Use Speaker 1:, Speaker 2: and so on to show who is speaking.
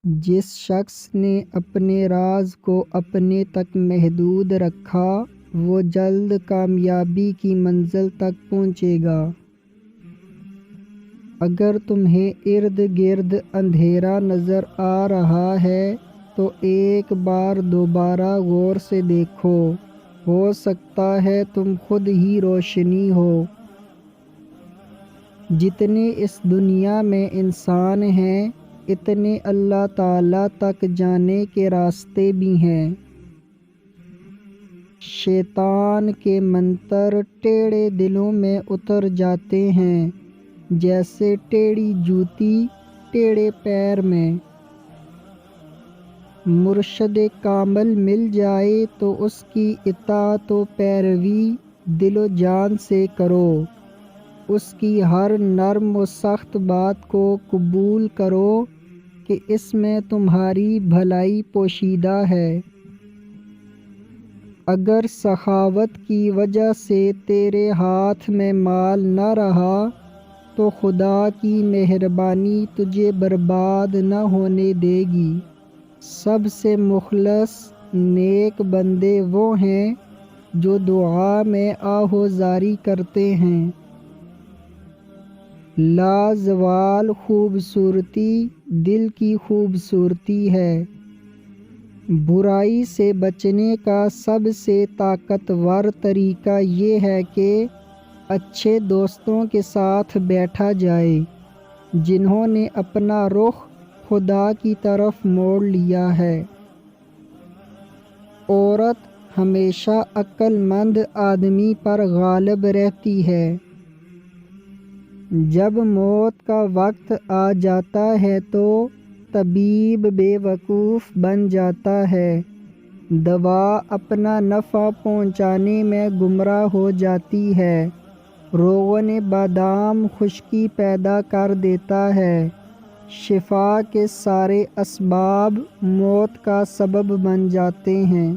Speaker 1: جس شخص نے اپنے راز کو اپنے تک محدود رکھا وہ جلد کامیابی کی منزل تک پہنچے گا۔ اگر تمہیں ارد گرد اندھیرا نظر آ رہا ہے تو ایک بار دوبارہ غور سے دیکھو، ہو سکتا ہے تم خود ہی روشنی ہو۔ جتنے اس دنیا میں انسان ہیں اتنے اللہ تعالیٰ تک جانے کے راستے بھی ہیں۔ شیطان کے منتر ٹیڑھے دلوں میں اتر جاتے ہیں جیسے ٹیڑھی جوتی ٹیڑھے پیر میں۔ مرشد کامل مل جائے تو اس کی اطاعت و پیروی دل و جان سے کرو، اس کی ہر نرم و سخت بات کو قبول کرو کہ اس میں تمہاری بھلائی پوشیدہ ہے۔ اگر سخاوت کی وجہ سے تیرے ہاتھ میں مال نہ رہا تو خدا کی مہربانی تجھے برباد نہ ہونے دے گی۔ سب سے مخلص نیک بندے وہ ہیں جو دعا میں آہوازاری کرتے ہیں۔ لازوال خوبصورتی دل کی خوبصورتی ہے۔ برائی سے بچنے کا سب سے طاقتور طریقہ یہ ہے کہ اچھے دوستوں کے ساتھ بیٹھا جائے جنہوں نے اپنا رخ خدا کی طرف موڑ لیا ہے۔ عورت ہمیشہ عقل مند آدمی پر غالب رہتی ہے۔ جب موت کا وقت آ جاتا ہے تو طبیب بے وقوف بن جاتا ہے، دوا اپنا نفع پہنچانے میں گمراہ ہو جاتی ہے، روغن بادام خشکی پیدا کر دیتا ہے، شفا کے سارے اسباب موت کا سبب بن جاتے ہیں۔